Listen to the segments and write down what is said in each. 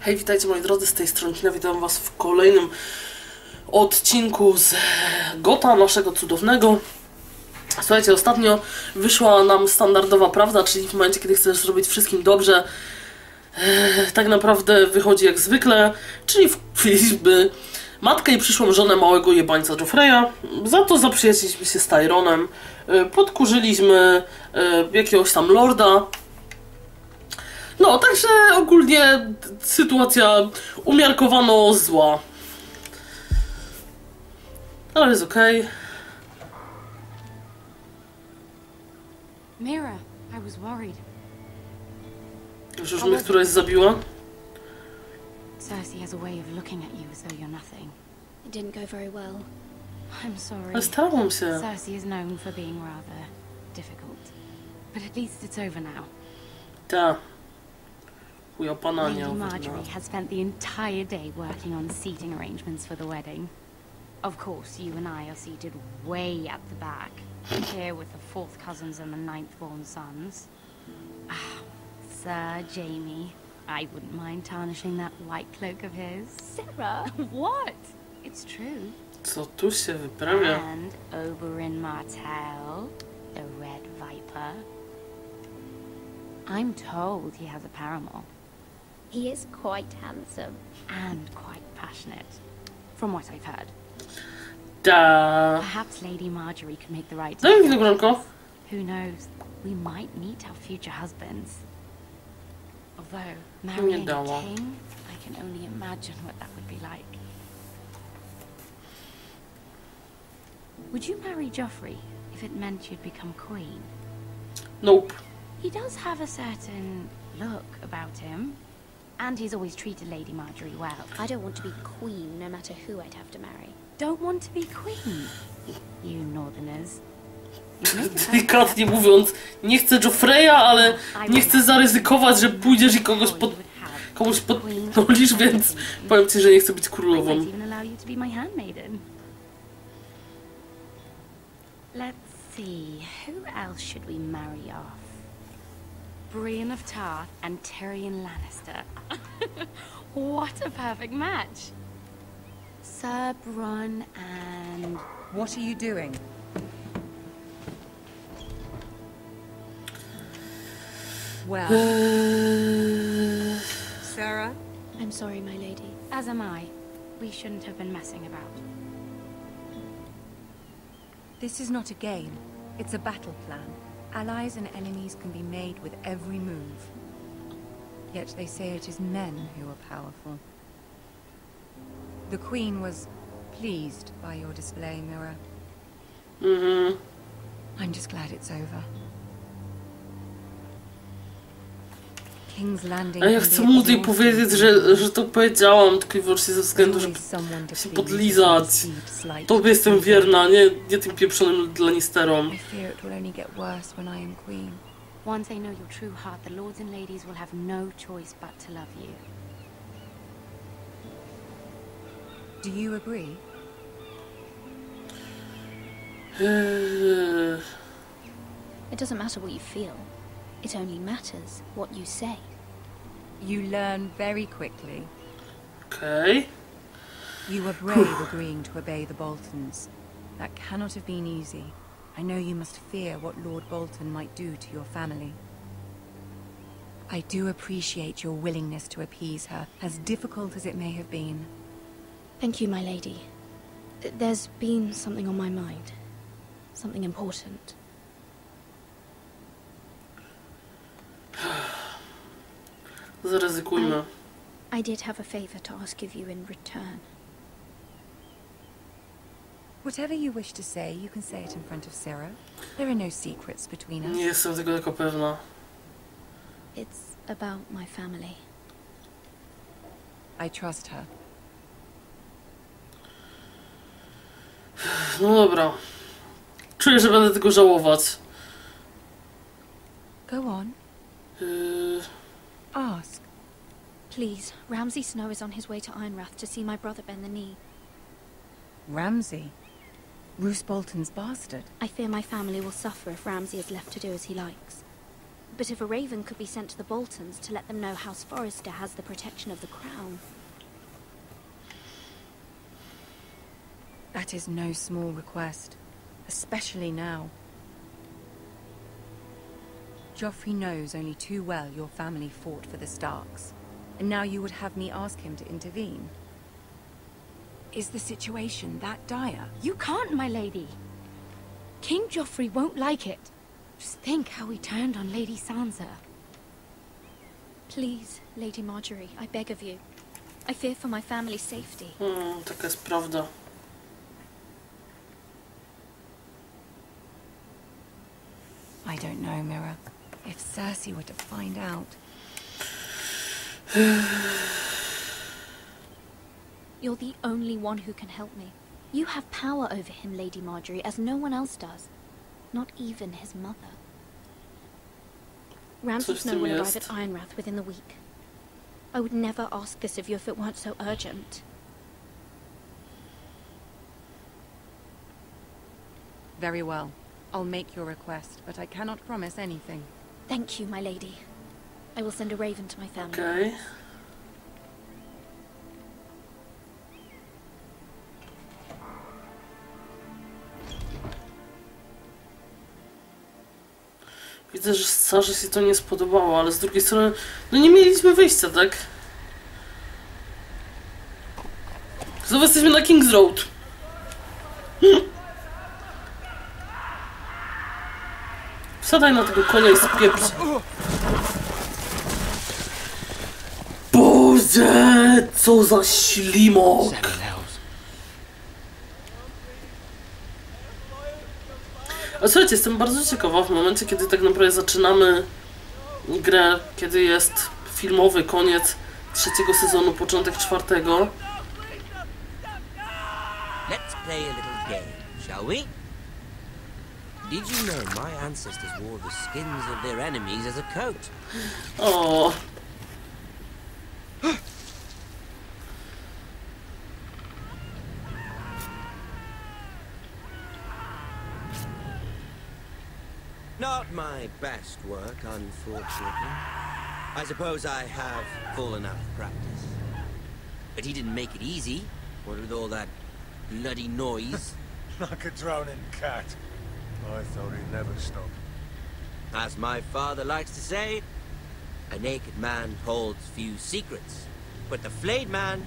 Hej, witajcie moi drodzy, z tej strony Kina, witam was w kolejnym odcinku z Gota naszego cudownego. Słuchajcie, ostatnio wyszła nam standardowa prawda, czyli w momencie, kiedy chcesz zrobić wszystkim dobrze, tak naprawdę wychodzi jak zwykle, czyli wbiliśmy matkę i przyszłą żonę małego jebańca Joffreya. Za to zaprzyjaźniliśmy się z Tyronem, podkurzyliśmy jakiegoś tam lorda. No, także ogólnie sytuacja umiarkowano zła. Ale jest okej. Mira, I was worried. Już mnie któraś zabiła? Cersei has a way of looking at you as though you're nothing. It didn't go very well. I'm sorry. Ale starałam się. Cersei is known for being rather difficult. But at least it's over now. Ta. Chuja pana nie Lady Marjorie has spent the entire day working on seating arrangements for the wedding. Of course, you and I are seated way at the back, here with the fourth cousins and the ninth-born sons. Ah, Sir Jamie, I wouldn't mind tarnishing that white cloak of his. Sarah! What? It's true. Co tu się wyprawia? And Oberyn Martell, the Red Viper. I'm told he has a paramour. He is quite handsome. And quite passionate, from what I've heard. Ta. Perhaps Lady Marjorie could make the right Daj mi decision. gronko. Who knows? We might meet our future husbands. Although, marrying a king, I can only imagine what that would be like. Would you marry Joffrey if it meant you'd become queen? Nope. He does have a certain look about him. And he's always treated Lady Marjorie well. I don't want to be queen, no matter who I'd have to marry. Don't want to be queen? You northerners. You'd make a Delikatnie mówiąc, nie chcę Joffreya, ale nie chcę zaryzykować, że pójdziesz i komuś podnolisz, więc powiem ci, że nie chcę być królową. I might even allow you to be my handmaiden. Let's see, who else should we marry off? Brienne of Tarth and Tyrion Lannister. What a perfect match. Sir Bronn and... What are you doing? Well... Sarah? I'm sorry, my lady. As am I. We shouldn't have been messing about. This is not a game. It's a battle plan. Allies and enemies can be made with every move. Yet they say it is men who are powerful. The Queen was pleased by your display, Mira. I'm just glad it's over. King's Landing. A ja chcę móc jej powiedzieć, że to powiedziałam, tylko i wyłącznie ze względu, żeby się podlizać. Tobie jestem wierna, nie tym pieprzonym Lannisterom. I fear it will only get worse when I am queen. Once they know your true heart, the lords and ladies will have no choice but to love you. Do you agree? It doesn't matter what you feel. It only matters what you say. You learn very quickly. Okay. You were brave agreeing to obey the Boltons. That cannot have been easy. I know you must fear what Lord Bolton might do to your family. I do appreciate your willingness to appease her, as difficult as it may have been. Thank you, my lady. There's been something on my mind. Something important. Zaryzykujmy. I did have a favor to ask of you in return. Whatever you wish to say, you can say it in front of Sarah. There are no secrets between us. Nie jestem tego taka pewna. It's about my family. I trust her. No dobra. Czuję, że będę tego żałować. Go on. Ask. Please, Ramsay Snow is on his way to Ironrath to see my brother bend the knee. Ramsay? Roose Bolton's bastard? I fear my family will suffer if Ramsay is left to do as he likes. But if a raven could be sent to the Boltons to let them know House Forrester has the protection of the crown... That is no small request, especially now. Joffrey knows only too well your family fought for the Starks, and now you would have me ask him to intervene. Is the situation that dire? You can't, my lady. King Joffrey won't like it. Just think how he turned on Lady Sansa. Please, Lady Marjorie, I beg of you. I fear for my family's safety. Taka jest prawda. I don't know, Mira. If Cersei were to find out... You're the only one who can help me. You have power over him, Lady Marjorie, as no one else does. Not even his mother. Ramsay Snow will arrive at Ironrath within the week. I would never ask this of you if it weren't so urgent. Very well. I'll make your request, but I cannot promise anything. Thank you, my lady. I will send a raven to my family. Okay. Widzę, że Sarze się to nie spodobało, ale z drugiej strony, no nie mieliśmy wyjścia, tak? Znowu jesteśmy na King's Road. Wsadaj na tego konia i spieprz. Boże, co za ślimok! A słuchajcie, jestem bardzo ciekawa w momencie, kiedy tak naprawdę zaczynamy grę, kiedy jest filmowy koniec 3. sezonu, początek 4. Let's play a little game, shall we? Did you know my ancestors wore the skins of their enemies as a coat? O. Not my best work, unfortunately. I suppose I have full enough practice. But he didn't make it easy, what with all that bloody noise. Like a drowning cat. I thought he'd never stop. As my father likes to say, a naked man holds few secrets, but the flayed man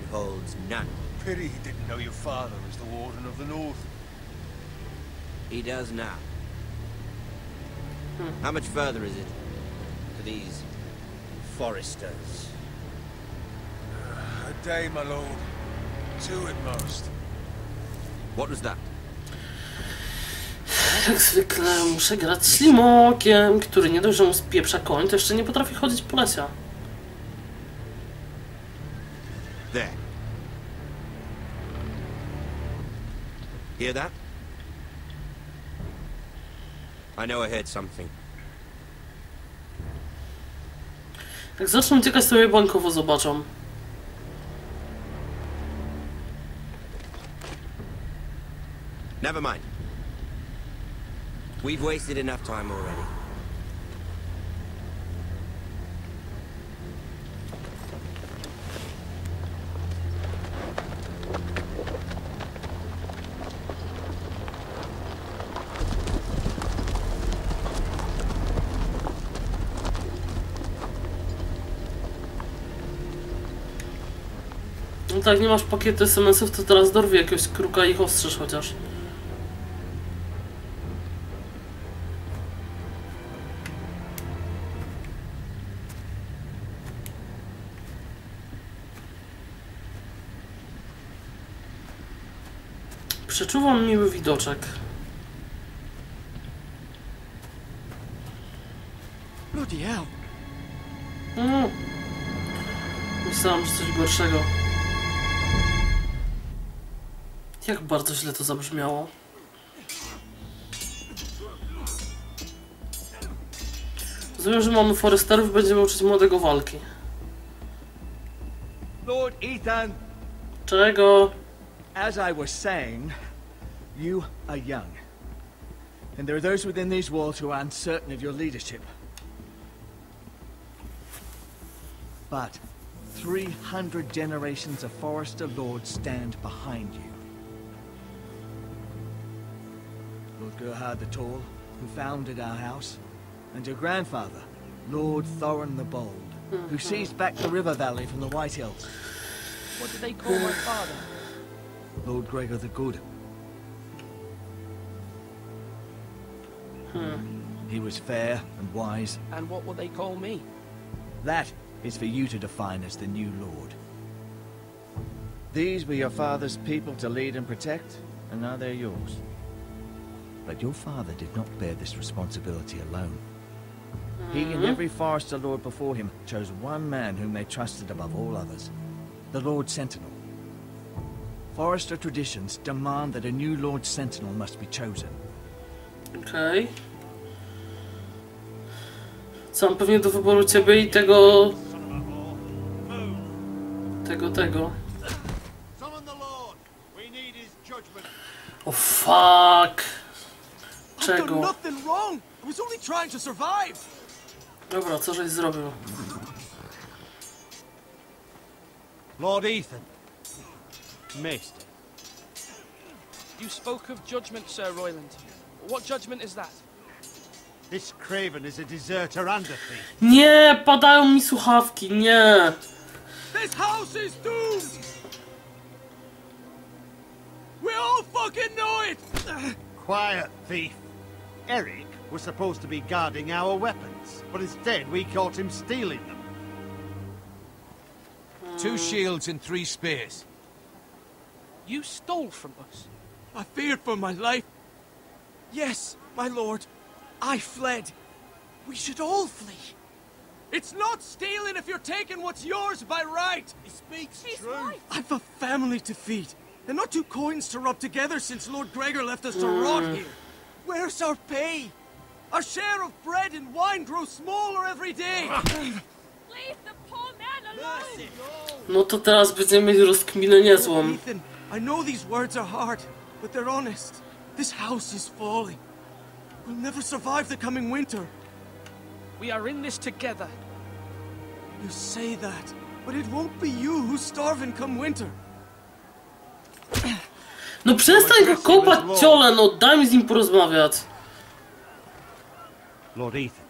holds none. Pity he didn't know your father was the Warden of the North. He does now. How much further is it to these Foresters? A day, my lord. 2 at most. What was that? Jak zwykle muszę grać ślimokiem, który nie dość, że mu spieprza koń, to jeszcze nie potrafi chodzić po lesie. There. Hear that? I know I heard something. Jak zaczną uciekać, to je bankowo zobaczą. Never mind. We've wasted enough time already. No tak, nie masz pakietu SMS-ów, to teraz dorwij jakiegoś kruka i ich ostrzyż chociaż. Przeczuwam miły widoczek. Bloody hell. Myślałam, że coś gorszego. Jak bardzo źle to zabrzmiało. Rozumiem, że mamy Foresterów i będziemy uczyć młodego walki. Lord Ethan, Czego? as I was saying, you are young. And there are those within these walls who are uncertain of your leadership. But 300 generations of Forester Lords stand behind you. Lord Gerhard the Tall, who founded our house, and your grandfather, Lord Thorin the Bold, who seized back the river valley from the White Hills. What did they call my father? Lord Gregor the Good. He was fair and wise. And what will they call me? That is for you to define as the new Lord. These were your father's people to lead and protect, and now they're yours. But your father did not bear this responsibility alone. He and every Forester Lord before him chose one man whom they trusted above all others, the Lord Sentinel. Forester traditions demand that a new Lord Sentinel must be chosen. Okej. Co mam pewnie do wyboru ciebie i tego... O fuck! Czego? Nothing wrong. I was only trying to survive. Dobra, co żeś zrobił? Lord Ethan. Maester. You spoke of judgment, Sir Royland. What judgment is that? This Craven is a deserter and a thief. Nie! Padają mi słuchawki, nie! This house is doomed. We all fucking know it. Quiet, thief. Eric was supposed to be guarding our weapons, but instead we caught him stealing them. 2 shields and 3 spears. You stole from us. I feared for my life. Yes, my lord. I fled. We should all flee. It's not stealing if you're taking what's yours by right. He speaks truth. I've a family to feed, and not 2 coins to rub together since Lord Gregor left us to rot here. Where's our pay? Our share of bread and wine grows smaller every day. Leave the poor man alone! No to teraz będziemy mieli rozkminę niezłą. Ethan, I know these words are hard, but they're honest. This house is falling. We'll never survive the coming winter. We are in this together. You say that, but it won't be you who's starving come winter. No przestań go kopać, ciole, no daj mi z nim porozmawiać. Lord Ethan,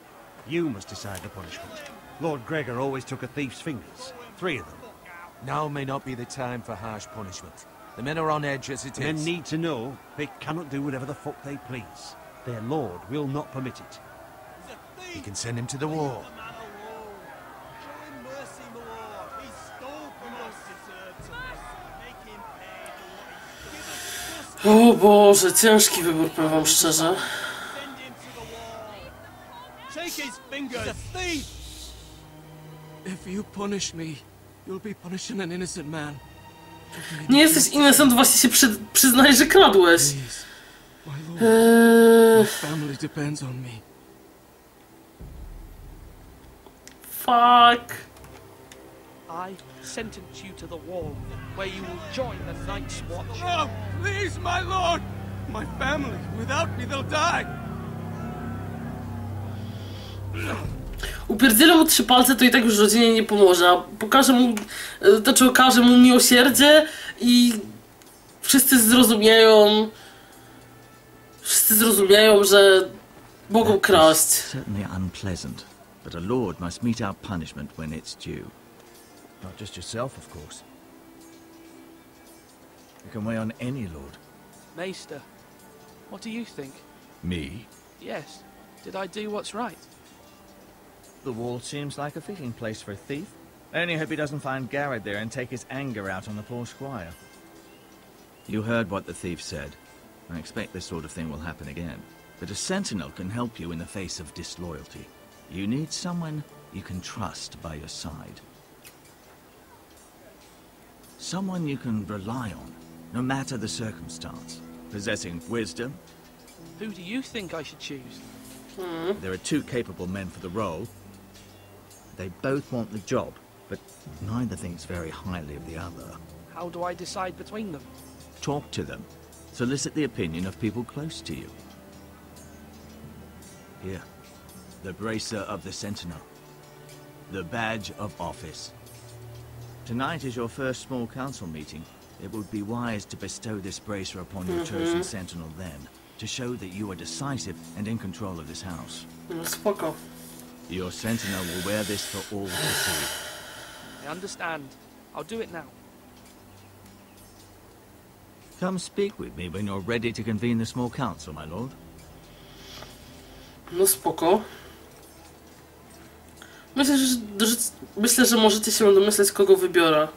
you must decide the punishment. Lord Gregor always took a thief's fingers. 3 of them. Now may not be the time for harsh punishment. The men are on edge as it is. Men need to know they cannot do whatever the fuck they please. Their lord will not permit it. You can send him to the wall. O Boże, ciężki wybór, powiem wam szczerze. Take his fingers. He's a thief. If you punish me, you'll be punishing an innocent man. Nie jesteś innocent, właśnie się przyznaj, że kradłeś. Please, my lord, my family depends on me. Fuck. I sentence you to the wall, where you will join the Night's Watch. No, please, my lord! My family, without me, they'll die! Upierdzielę mu 3 palce, to i tak już rodzinie nie pomoże, a pokażę mu, znaczy okażę mu miłosierdzie i wszyscy zrozumieją, że mogą kraść. Certainly unpleasant, but a lord must meet our punishment when it's due. Not just yourself, of course. You can weigh on any lord. Maester, what do you think? Me? Yes. Did I do what's right? The wall seems like a fitting place for a thief. I only hope he doesn't find Garrett there and take his anger out on the poor squire. You heard what the thief said. I expect this sort of thing will happen again. But a sentinel can help you in the face of disloyalty. You need someone you can trust by your side. Someone you can rely on, no matter the circumstance. Possessing wisdom. Who do you think I should choose? There are 2 capable men for the role. They both want the job, but neither thinks very highly of the other. How do I decide between them? Talk to them. Solicit the opinion of people close to you. Here. The bracer of the Sentinel. The badge of office. Tonight is your first small council meeting. It would be wise to bestow this bracer upon your chosen Sentinel then, to show that you are decisive and in control of this house. No spoko. Your Sentinel will wear this for all to see. I understand. I'll do it now. Come speak with me when you're ready to convene the small council, my lord. No spoko. Myślę, że możecie się domyśleć, kogo wybiorę.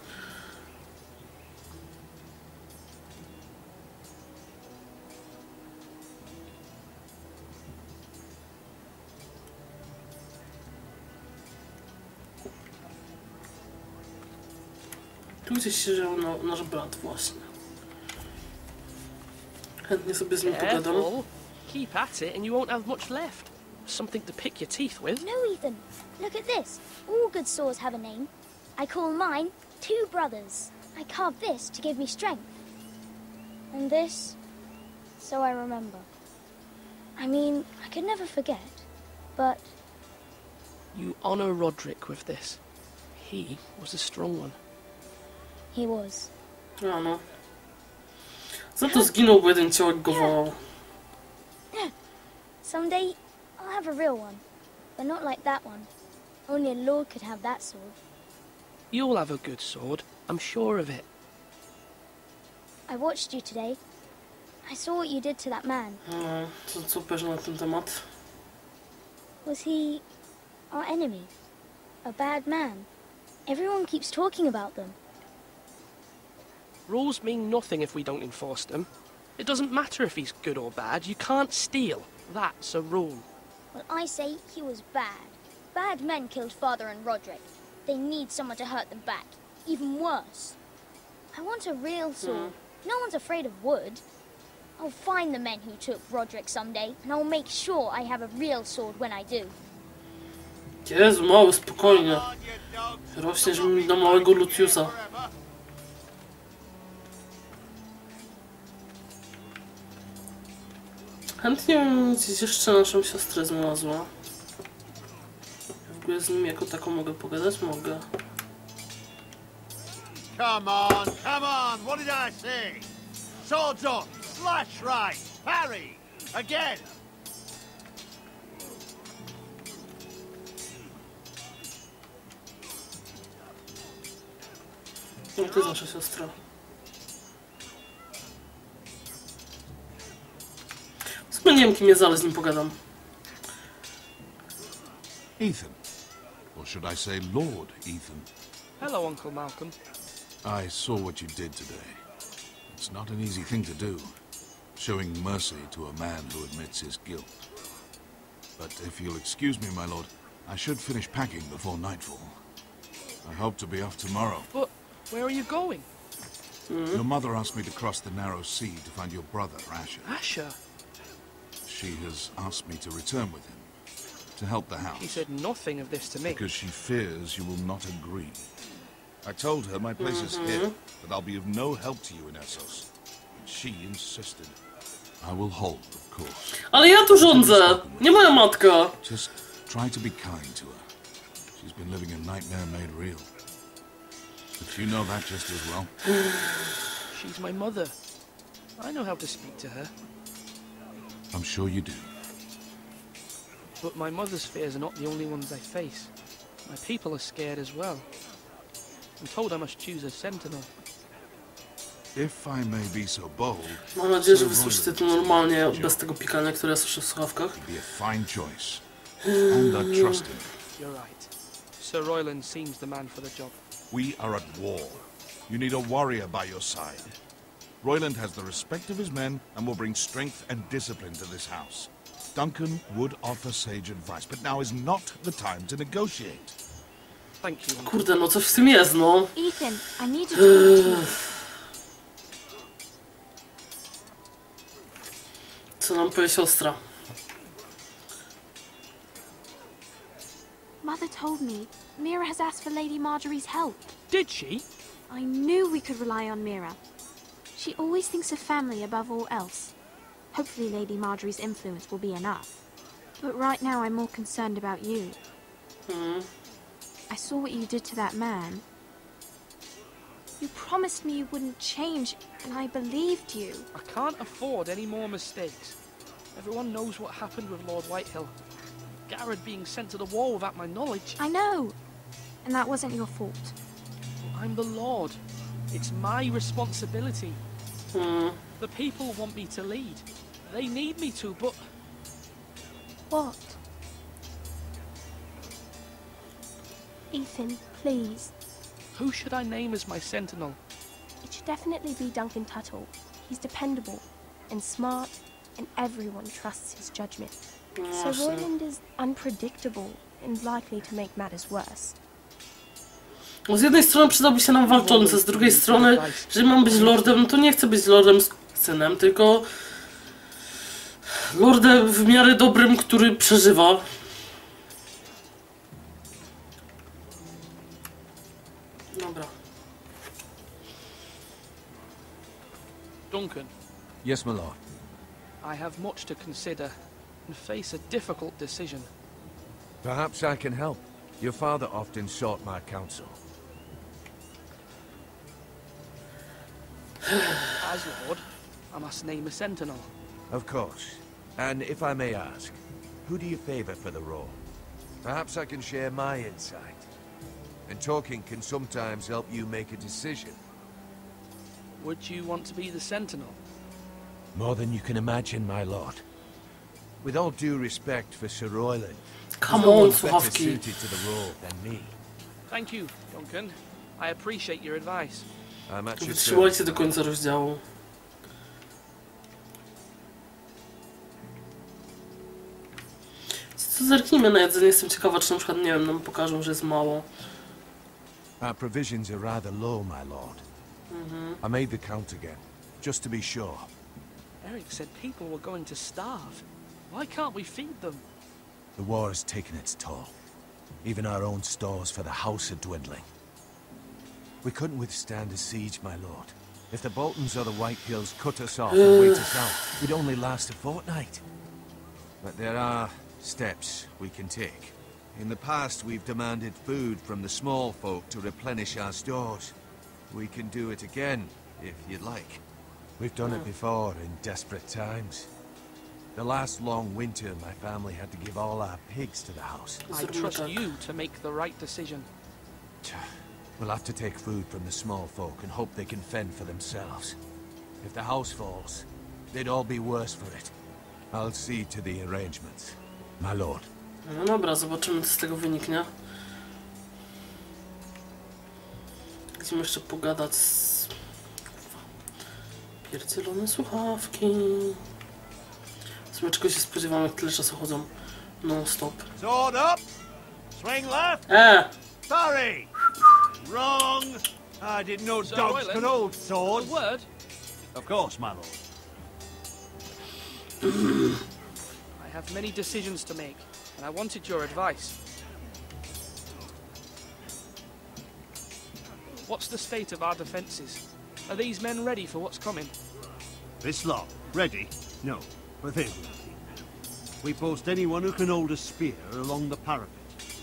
Tu gdzieś się żył nasz brat właśnie. Chętnie sobie z nim pogadam. Careful. Keep at it and you won't have much left. Something to pick your teeth with. No, Ethan. Look at this. All good swords have a name. I call mine Two Brothers. I carved this to give me strength. And this, so I remember. I mean, I could never forget, but... You honor Roderick with this. He was a strong one. He was. A no. Za to zginął, bo jeden ciałek go wołał. Someday, I'll have a real one. But not like that one. Only a lord could have that sword. You'll have a good sword. I'm sure of it. I watched you today. I saw what you did to that man. No, co powiesz na ten temat? Was he our enemy? A bad man? Everyone keeps talking about them. Rules mean nothing if we don't enforce them. It doesn't matter if he's good or bad. You can't steal. That's a rule. Well, I say he was bad. Bad men killed Father and Roderick. They need someone to hurt them back. Even worse. I want a real sword. No one's afraid of wood. I'll find the men who took Roderick someday, and I'll make sure I have a real sword when I do. Jezu, mały, spokojnie. Rośniesz mi do małego Luciusa. Chętnie bym gdzieś jeszcze naszą siostrę znalazła. W ogóle z nim jako taką mogę pogadać? Mogę. Come on, come on! What did I say? Swords up! Slash right! Parry! Again! No to jest nasza siostra. Nie wiem, kim jest, ale z nim pogadam. Ethan. Or should I say Lord Ethan? Hello, Uncle Malcolm. I saw what you did today. It's not an easy thing to do, showing mercy to a man who admits his guilt. But if you'll excuse me, my lord, I should finish packing before nightfall. I hope to be off tomorrow. But where are you going? Your mother asked me to cross the narrow sea to find your brother, Asher. Asher? She has asked me to return with him, to help the house. She said nothing of this to me. Because she fears you will not agree. I told her my place is here, that I'll be of no help to you in Essos. But she insisted. I will hold, of course. Ale ja tu rządzę, nie moja matka. Just try to be kind to her. She's been living a nightmare made real. But you know that just as well. She's my mother. I know how to speak to her. I'm sure you do. But my mother's fears are not the only ones I face. My people are scared as well. I'm told I must choose a sentinel. If I may be so bold. Mam nadzieję, że wysłyszycie to normalnie, bez tego pikania, które ja słyszę w słuchawkach. Be a fine choice. And I trust him. You're right. Sir Royland seems the man for the job. We are at war. You need a warrior by your side. Royland has the respect of his men and will bring strength and discipline to this house. Duncan would offer sage advice, but now is not the time to negotiate. Thank you. Kurde, no coś w tym jest, no. Ethan, I need to talk to you. Co nam powie siostra? Mother told me Mira has asked for Lady Marjorie's help. Did she? I knew we could rely on Mira. She always thinks of family above all else. Hopefully Lady Marjorie's influence will be enough. But right now I'm more concerned about you. I saw what you did to that man. You promised me you wouldn't change, and I believed you. I can't afford any more mistakes. Everyone knows what happened with Lord Whitehill. Garrett being sent to the wall without my knowledge. I know. And that wasn't your fault. Well, I'm the Lord. It's my responsibility. The people want me to lead. They need me to, but... What? Ethan, please. Who should I name as my sentinel? It should definitely be Duncan Tuttle. He's dependable and smart, and everyone trusts his judgment. So Royland is unpredictable and likely to make matters worse. Z jednej strony przydałby się nam walczący, z drugiej strony, jeżeli mam być lordem, no to nie chcę być lordem z synem, tylko lordem w miarę dobrym, który przeżywa. Dobra. Duncan. Yes, my lord. I have much to consider and face a difficult decision. Perhaps I can help. Your father often sought my counsel. As Lord, I must name a sentinel. Of course. And if I may ask, who do you favor for the role? Perhaps I can share my insight. And talking can sometimes help you make a decision. Would you want to be the sentinel? More than you can imagine, my lord. With all due respect for Sir Royland, Come no on, one's better Słuchawki. suited to the role than me. Thank you, Duncan. I appreciate your advice. I'm at your Wytrzymajcie service. do końca rozdziału. Co zerknijmy na jedzenie, jestem ciekawa, czy na przykład, nie wiem, nam pokażą, że jest mało. Our provisions are rather low, my lord. I made the count again, just to be sure. Eric said people were going to starve. Why can't we feed them? The war has taken its toll. Even our own stores for the house are dwindling. We couldn't withstand a siege, my lord. If the Boltons or the Whitehills cut us off and wait us out, we'd only last a fortnight. But there are steps we can take. In the past, we've demanded food from the small folk to replenish our stores. We can do it again, if you'd like. We've done it before in desperate times. The last long winter, my family had to give all our pigs to the house. I trust you to make the right decision. We'll have to take food from the small folk and hope they can fend for themselves. If the house falls, they'd all be worse for it. I'll see to the arrangements, my lord. No dobra, zobaczymy, co z tego wyniknie. Chcemy jeszcze pogadać z... Pierdzielone słuchawki. W sumie czego się spodziewam, jak tyle czasu chodzą non-stop. Sword up! Swing left! Sorry! Wrong! I didn't know Sir dogs Royland, could hold swords. A word? Of course, my lord. I have many decisions to make, and I wanted your advice. What's the state of our defences? Are these men ready for what's coming? This lot, ready? No, but they will be. We post anyone who can hold a spear along the parapet,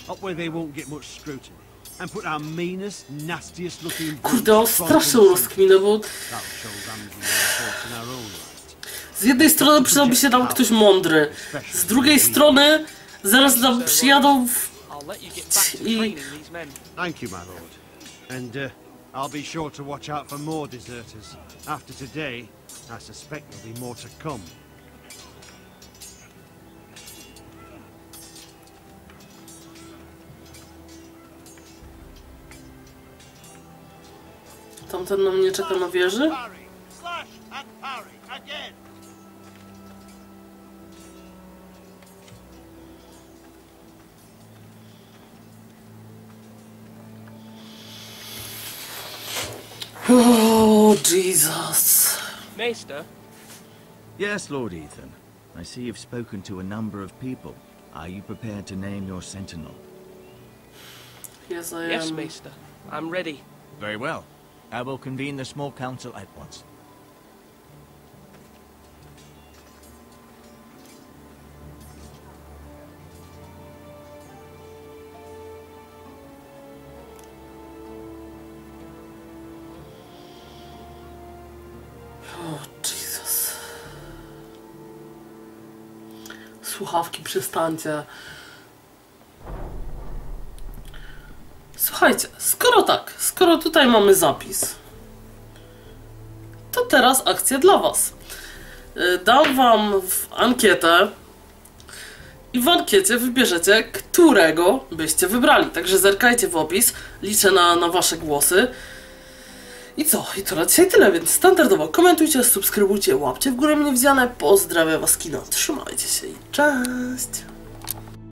up where they won't get much scrutiny, and put our meanest, nastiest looking... Kurde, on straszył rozkminę, bo... Z jednej strony przydałby się nam ktoś mądry, z drugiej strony zaraz nam przyjadą i... Thank you, my lord. And I'll be sure to watch out for more deserters. After today, I suspect there'll be more to come. Tamten na mnie czeka na wieży? Slash and parry again. Oh, Jesus. Maester? Yes, Lord Ethan. I see you've spoken to a number of people. Are you prepared to name your sentinel? Yes, I am. Yes, Maester. I'm ready. Very well. I will convene the small council at once. Jesus. Słuchawki, przestańcie. Słuchajcie, skoro tutaj mamy zapis, to teraz akcja dla was. Dam wam ankietę i w ankiecie wybierzecie, którego byście wybrali. Także zerkajcie w opis, liczę na wasze głosy. I co? I to na dzisiaj tyle, więc standardowo komentujcie, subskrybujcie, łapcie w górę mnie wziane. Pozdrawiam was, kino. Trzymajcie się i cześć!